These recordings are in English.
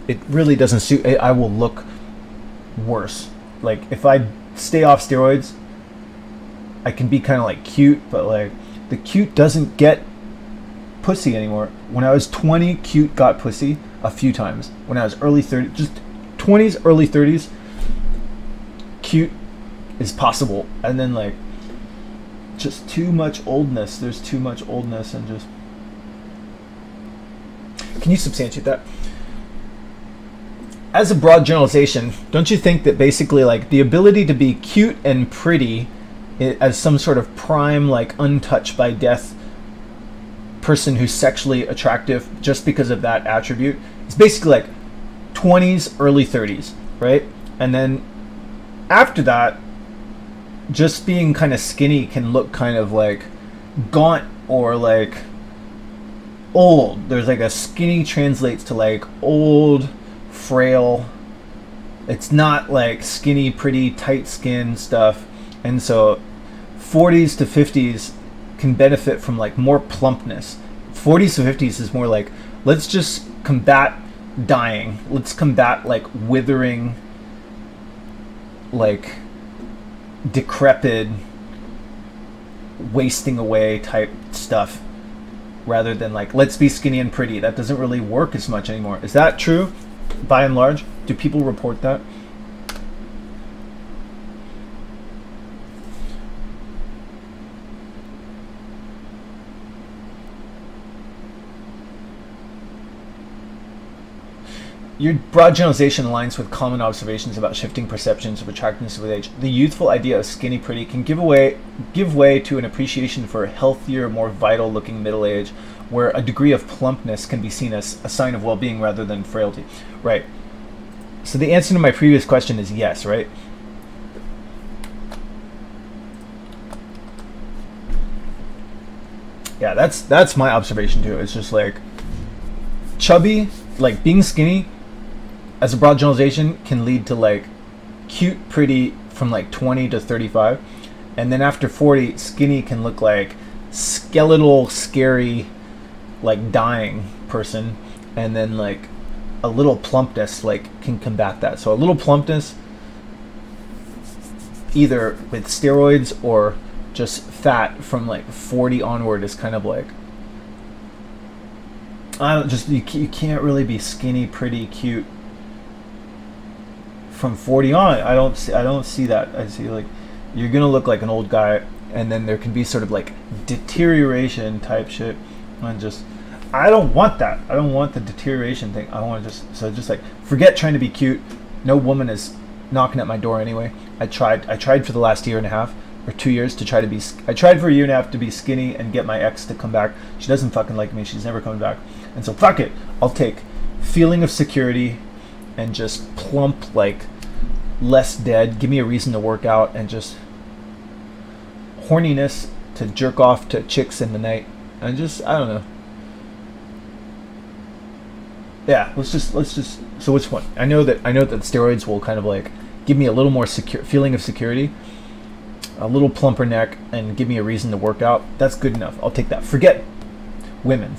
it really doesn't suit. I will look worse. Like if I stay off steroids, I can be kind of like cute, but like the cute doesn't get pussy anymore. When I was 20, cute got pussy a few times. When I was early 30s, just 20s, early 30s, cute is possible. And then like just too much oldness. There's too much oldness and just. Can you substantiate that? As a broad generalization, don't you think that basically like the ability to be cute and pretty as some sort of prime, like untouched by death person who's sexually attractive just because of that attribute, it's basically like 20s, early 30s, right? And then after that, just being kind of skinny can look kind of like gaunt or like old. There's like a skinny translates to like old, frail. It's not like skinny, pretty, tight skin stuff. And so 40s to 50s can benefit from like more plumpness. 40s to 50s is more like, let's just combat dying. Let's combat like withering, like decrepit, wasting away type stuff, rather than like, let's be skinny and pretty. That doesn't really work as much anymore. Is that true by and large? Do people report that? Your broad generalization aligns with common observations about shifting perceptions of attractiveness with age. The youthful idea of skinny pretty can give way to an appreciation for a healthier, more vital-looking middle age, where a degree of plumpness can be seen as a sign of well-being rather than frailty. Right. So the answer to my previous question is yes, right? Yeah, that's my observation too. It's just like chubby, like being skinny, as a broad generalization, can lead to like cute, pretty from like 20 to 35. And then after 40, skinny can look like skeletal, scary, like dying person. And then like a little plumpness like can combat that. So a little plumpness, either with steroids or just fat from like 40 onward, is kind of like, I don't just, you can't really be skinny, pretty, cute from 40 on. I don't see that. I see like you're gonna look like an old guy, and then there can be sort of like deterioration type shit. And just, I don't want that. I don't want the deterioration thing. I don't want to just like forget trying to be cute. No woman is knocking at my door anyway. I tried for the last year and a half or 2 years to try to be. I tried for a year and a half to be skinny and get my ex to come back. She doesn't fucking like me. She's never coming back. And so fuck it. I'll take feeling of security and just plump, like less dead. Give me a reason to work out, and just horniness to jerk off to chicks in the night. And just, I don't know. Yeah, let's just. So which one? I know that steroids will kind of like give me a little more secure feeling of security, a little plumper neck, and give me a reason to work out. That's good enough. I'll take that. Forget women.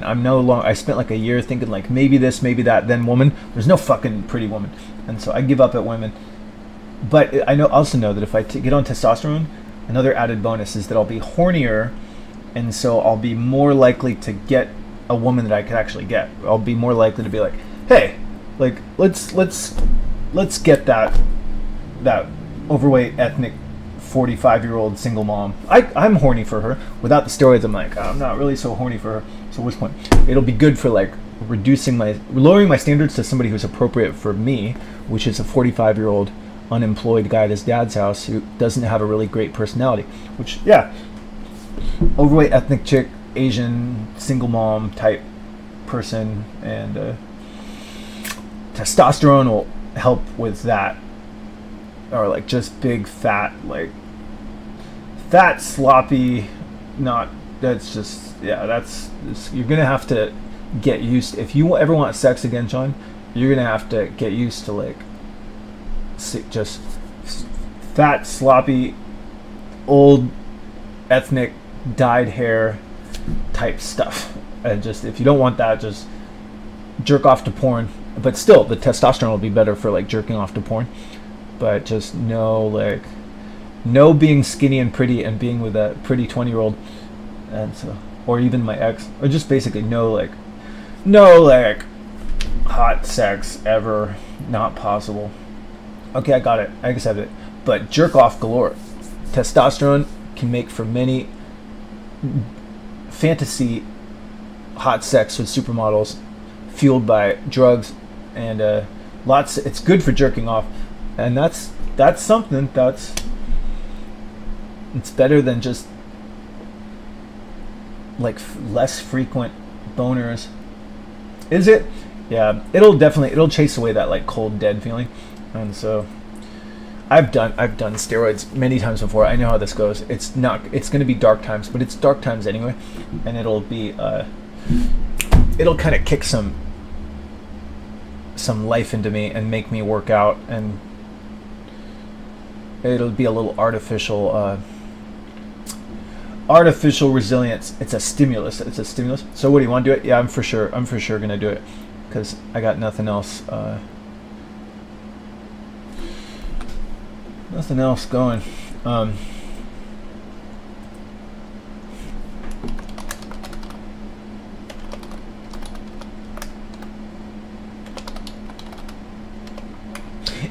I'm no longer. I spent like a year thinking like maybe this, maybe that, then woman. There's no fucking pretty woman, and so I give up at women. But I also know that if I get on testosterone, another added bonus is that I'll be hornier, and so I'll be more likely to get a woman that I could actually get. I'll be more likely to be like, hey, like let's get that overweight ethnic 45-year-old single mom. I'm horny for her. Without the steroids, I'm like, I'm not really so horny for her. So what's the point? It'll be good for like lowering my standards to somebody who's appropriate for me, which is a 45-year-old unemployed guy at his dad's house who doesn't have a really great personality. Which, yeah, overweight ethnic chick, Asian single mom type person, and testosterone will help with that. Or like just big fat, like fat, sloppy, not, that's just, yeah, that's, you're gonna have to get used, if you ever want sex again, John, you're gonna have to get used to like just fat, sloppy, old, ethnic, dyed hair type stuff. And just, if you don't want that, just jerk off to porn but still, the testosterone will be better for like jerking off to porn. But just no being skinny and pretty and being with a pretty 20-year-old, and so, or even my ex, or just basically no hot sex ever, not possible. Okay, I got it. I accept it. But jerk off galore. Testosterone can make for many fantasy hot sex with supermodels, fueled by drugs and lots. It's good for jerking off, and that's something. It's better than just like less frequent boners. Is it? Yeah, it'll chase away that like cold dead feeling. And so I've done steroids many times before. I know how this goes. It's going to be dark times, but it's dark times anyway, and it'll kind of kick some life into me and make me work out, and it'll be a little artificial resilience. It's a stimulus. So what, do you want to do it? Yeah, I'm for sure going to do it, because I got nothing else. Nothing else going.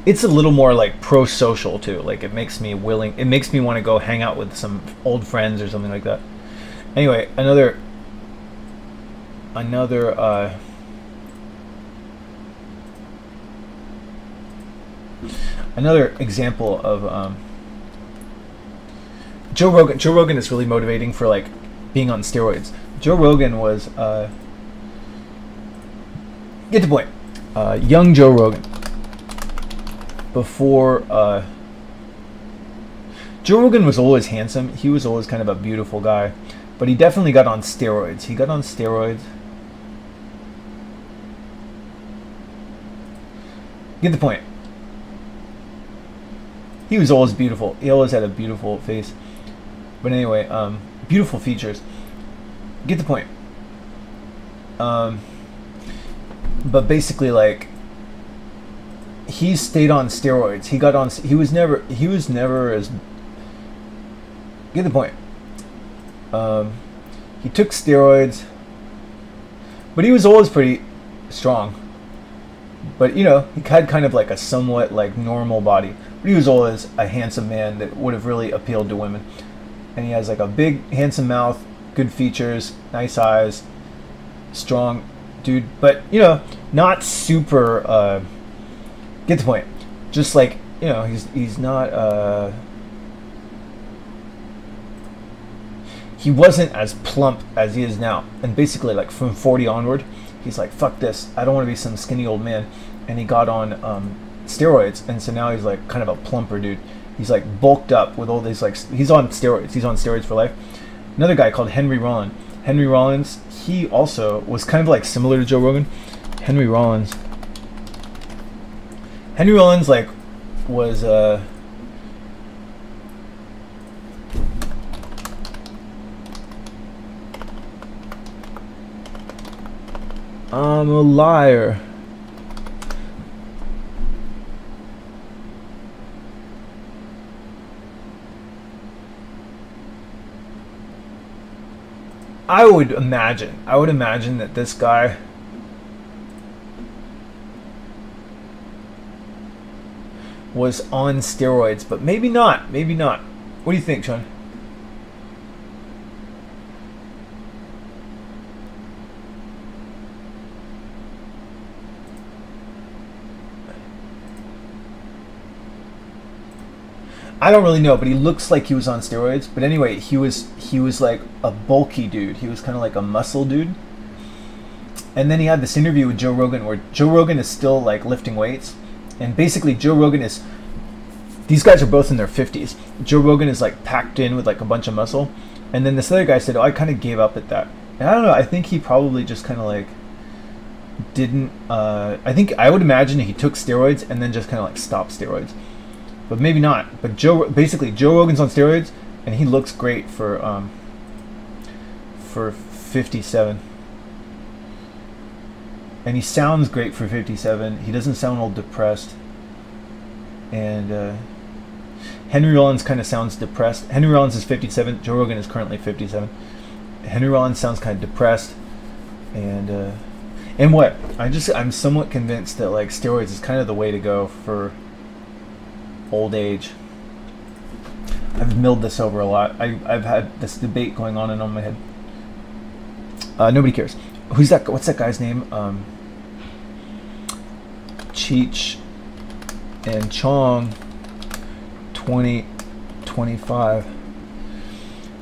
It's a little more like pro-social too. Like it makes me want to go hang out with some old friends or something like that. Anyway, another example of Joe Rogan. Joe Rogan is really motivating for like being on steroids. Joe Rogan was get the point. Young Joe Rogan, before Joe Rogan was always handsome. He was always kind of a beautiful guy, but he definitely got on steroids. Get the point. He was always beautiful. He always had a beautiful face. But anyway, beautiful features. Get the point. But basically, like, he stayed on steroids. He was never as. Get the point. He took steroids, but he was always pretty strong. But you know, he had kind of like a somewhat like normal body. But he was always a handsome man that would have really appealed to women. And he has like a big, handsome mouth, good features, nice eyes, strong dude. But, you know, not super, get the point. Just like, you know, he's not, he wasn't as plump as he is now. And basically, like, from 40 onward, he's like, fuck this. I don't want to be some skinny old man. And he got on, steroids, and so now he's like kind of a plumper dude. He's like bulked up with all these like he's on steroids for life. Another guy called Henry Rollins, he also was kind of like similar to Joe Rogan. Henry Rollins like was I'm a liar. I would imagine that this guy was on steroids, but maybe not. What do you think, Sean? I don't really know, but he looks like he was on steroids. But anyway, he was like a bulky dude. He was kind of like a muscle dude. And then he had this interview with Joe Rogan where Joe Rogan is still like lifting weights. And basically Joe Rogan is, these guys are both in their 50s. Joe Rogan is like packed in with like a bunch of muscle. And then this other guy said, oh, I kind of gave up at that. And I don't know, I think he probably just kind of like didn't, I would imagine he took steroids and then just kind of like stopped steroids. But maybe not. But Joe Rogan's on steroids, and he looks great for 57. And he sounds great for 57. He doesn't sound all depressed. And Henry Rollins kind of sounds depressed. Henry Rollins is 57. Joe Rogan is currently 57. Henry Rollins sounds kind of depressed. And what? I'm somewhat convinced that like steroids is kind of the way to go for old age. I've milled this over a lot. I've had this debate going on and on in my head. Nobody cares. Who's that? What's that guy's name? Cheech and Chong 2025.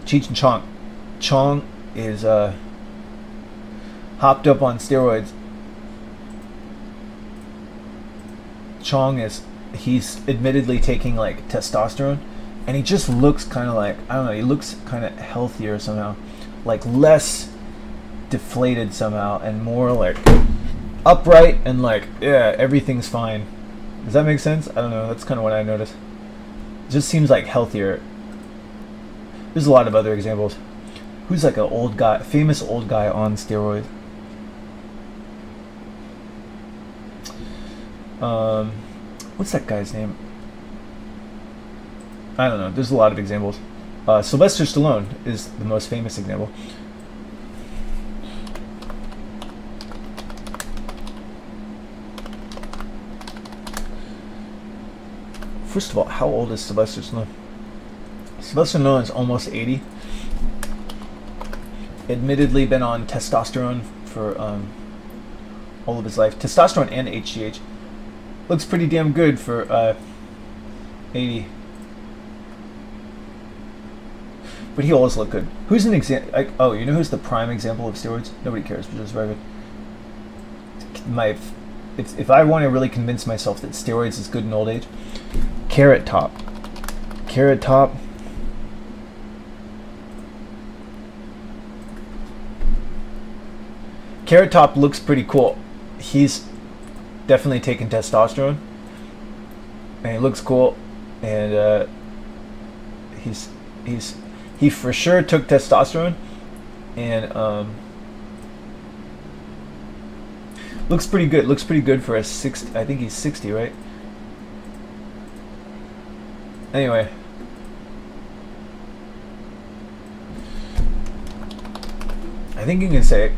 Cheech and Chong. Chong is hopped up on steroids. Chong he's admittedly taking like testosterone, and he just looks kind of like, I don't know, he looks kind of healthier somehow, like less deflated somehow, and more like upright and like, yeah, everything's fine. Does that make sense? I don't know, that's kind of what I noticed. It just seems like healthier. There's a lot of other examples. Who's like an old guy, famous old guy on steroids? What's that guy's name? I don't know. There's a lot of examples. Sylvester Stallone is the most famous example. First of all, how old is Sylvester Stallone? Sylvester Stallone is almost 80. Admittedly been on testosterone for all of his life. Testosterone and HGH. Looks pretty damn good for 80. But he always looked good. Who's an example? Oh, you know who's the prime example of steroids? Nobody cares, but it's very good. If I want to really convince myself that steroids is good in old age, Carrot Top. Carrot Top. Carrot Top looks pretty cool. He's definitely taken testosterone, and he looks cool, and he for sure took testosterone, and looks pretty good. Looks pretty good for a 60. I think he's 60, right? Anyway, I think you can say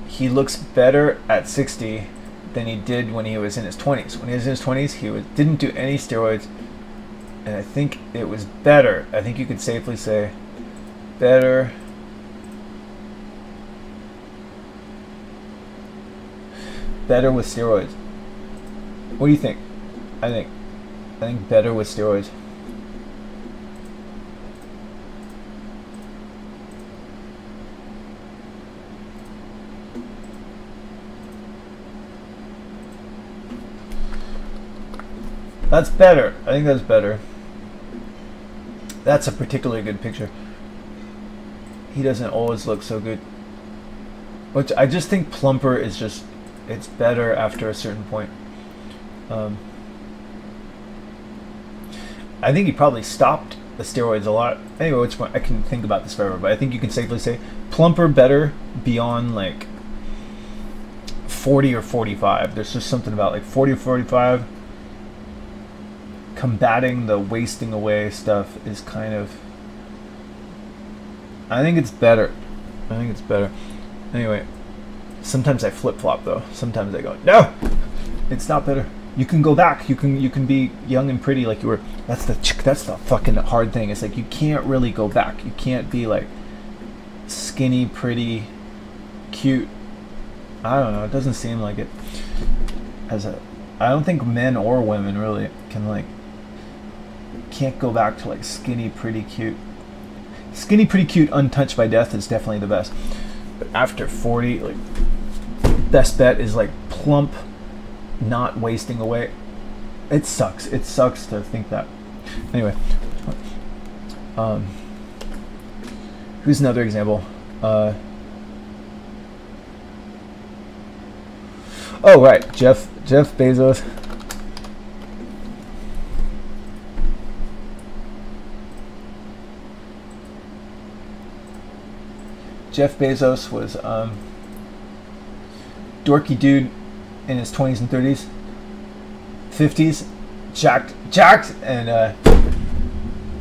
he looks better at 60 than he did when he was in his 20s. When he was in his 20s, he didn't do any steroids, and I think it was better. I think you could safely say better. Better with steroids. What do you think? I think better with steroids. That's better. I think that's better. That's a particularly good picture. He doesn't always look so good. Which I just think plumper is just, it's better after a certain point. I think he probably stopped the steroids a lot. Anyway, which point I can think about this forever, but I think you can safely say plumper better beyond like 40 or 45. There's just something about like 40 or 45. Combating the wasting away stuff is kind of, I think it's better. I think it's better. Anyway, sometimes I flip-flop though. Sometimes I go, no, it's not better. You can go back. You can be young and pretty like you were. That's the fucking hard thing. It's like you can't really go back. You can't be like skinny, pretty, cute. I don't know. It doesn't seem like it. I don't think men or women really can like, can't go back to like skinny, pretty, cute. Skinny, pretty, cute, untouched by death is definitely the best. But after 40, like, best bet is like plump, not wasting away. It sucks. It sucks to think that. Anyway, who's another example? Oh right, Jeff Bezos. Jeff Bezos was dorky dude, in his 20s and 30s, 50s, jacked, and I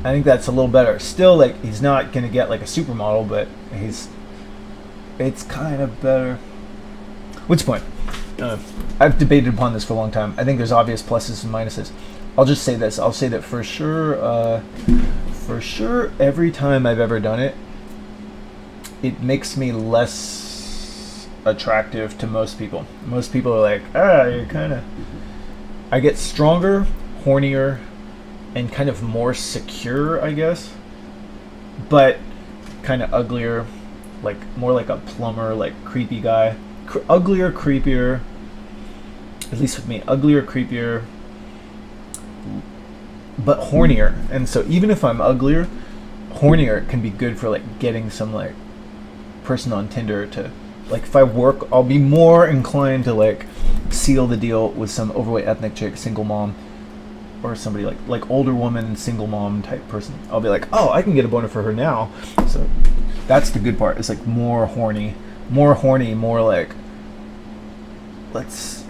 think that's a little better. Still, like, he's not gonna get like a supermodel, but it's kind of better. What's the point? I've debated upon this for a long time. I think there's obvious pluses and minuses. I'll just say this. I'll say that for sure, every time I've ever done it, it makes me less attractive to most people. Most people are like, you're kind of... I get stronger, hornier, and kind of more secure, I guess. But kind of uglier, like more like a plumber, like creepy guy. Uglier, creepier, at least with me, uglier, creepier, but hornier. And so even if I'm uglier, hornier can be good for like getting some like person on Tinder to, like, if I work, I'll be more inclined to like seal the deal with some overweight ethnic chick, single mom, or somebody like older woman, single mom type person. I'll be like, oh, I can get a boner for her now. So that's the good part. It's like more horny, more like, let's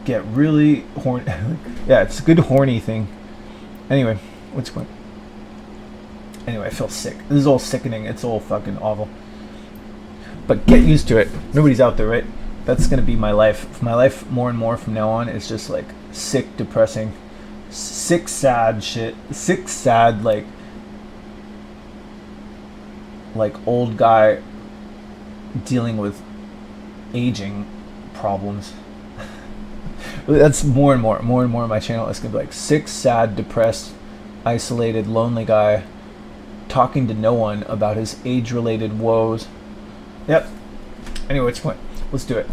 get really horny. Yeah, it's a good horny thing. Anyway, what's the point? Anyway, I feel sick. This is all sickening. It's all fucking awful. But get used to it. Nobody's out there, right? That's gonna be my life. My life more and more from now on is just like sick, depressing, sick, sad shit. Sick, sad, like old guy dealing with aging problems. That's more and more of my channel. It's gonna be like sick, sad, depressed, isolated, lonely guy talking to no one about his age-related woes. Yep. Anyway, what's the point? Let's do it.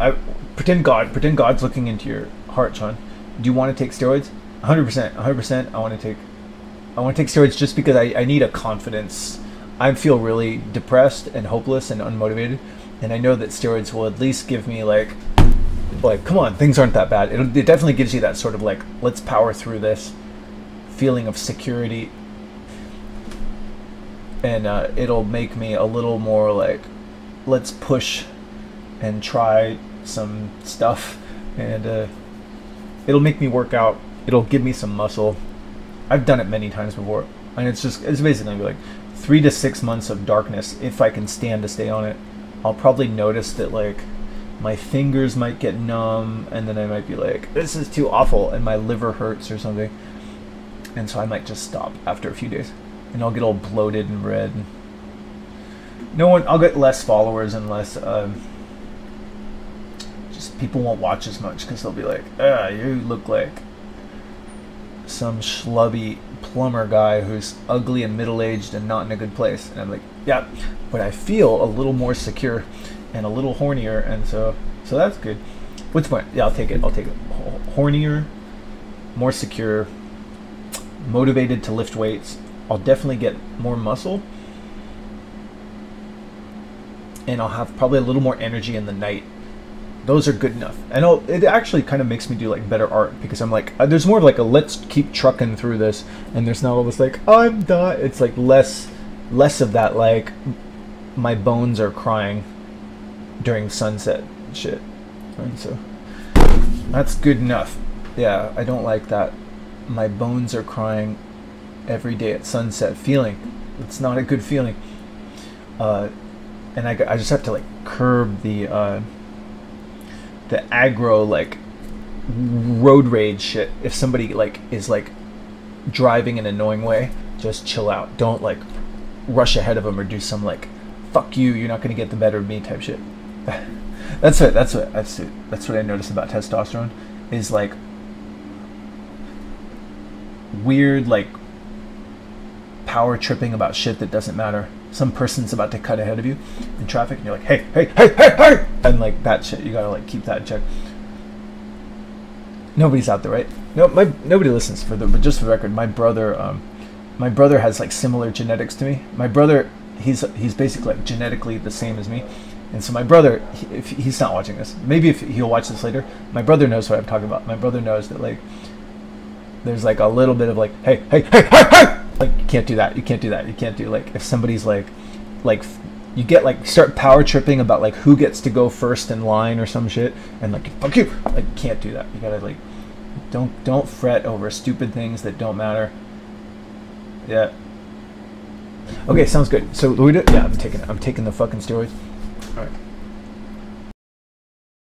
Pretend God's looking into your heart, Sean. Do you want to take steroids? 100%. I want to take steroids just because I need a confidence. I feel really depressed and hopeless and unmotivated, and I know that steroids will at least give me like come on, things aren't that bad. It definitely gives you that sort of like, let's power through this feeling of security, and it'll make me a little more like, let's push and try some stuff, and it'll make me work out. It'll give me some muscle. I've done it many times before, and it's basically like 3 to 6 months of darkness. If I can stand to stay on it, I'll probably notice that like my fingers might get numb, and then I might be like, this is too awful, and my liver hurts or something, and so I might just stop after a few days, and I'll get all bloated and red. I'll get less followers and less just people won't watch as much because they'll be like, you look like some schlubby plumber guy who's ugly and middle-aged and not in a good place. And I'm like, yeah, but I feel a little more secure and a little hornier, and so that's good. What's the point? Yeah, I'll take it. Hornier, more secure, motivated to lift weights. I'll definitely get more muscle, and I'll have probably a little more energy in the night. Those are good enough, and it actually kind of makes me do like better art, because I'm like, there's more of like a let's keep trucking through this, and there's not all this like, I'm done. It's like less of that like my bones are crying during sunset shit, and so that's good enough. Yeah, I don't like that my bones are crying every day at sunset feeling. It's not a good feeling. And I just have to like curb the aggro like road rage shit. If somebody like is like driving in an annoying way, just chill out. Don't like rush ahead of them or do some like, fuck you, you're not gonna get the better of me type shit. That's what I noticed about testosterone, is like weird like power tripping about shit that doesn't matter. Some person's about to cut ahead of you in traffic, and you're like, hey, and like that shit, you gotta like keep that in check. Nobody's out there, right? No, nobody listens. But just for the record, my brother has like similar genetics to me. My brother, he's basically like genetically the same as me, and so my brother, if he's not watching this, maybe if he'll watch this later, my brother knows what I'm talking about. My brother knows that like there's like a little bit of like, hey, like you can't do that. You can't do like if somebody's like you get like start power tripping about like who gets to go first in line or some shit, and like fuck you, like can't do that. You gotta like don't fret over stupid things that don't matter. Yeah. Okay, sounds good. So we do, yeah, I'm taking the fucking steroids. All right.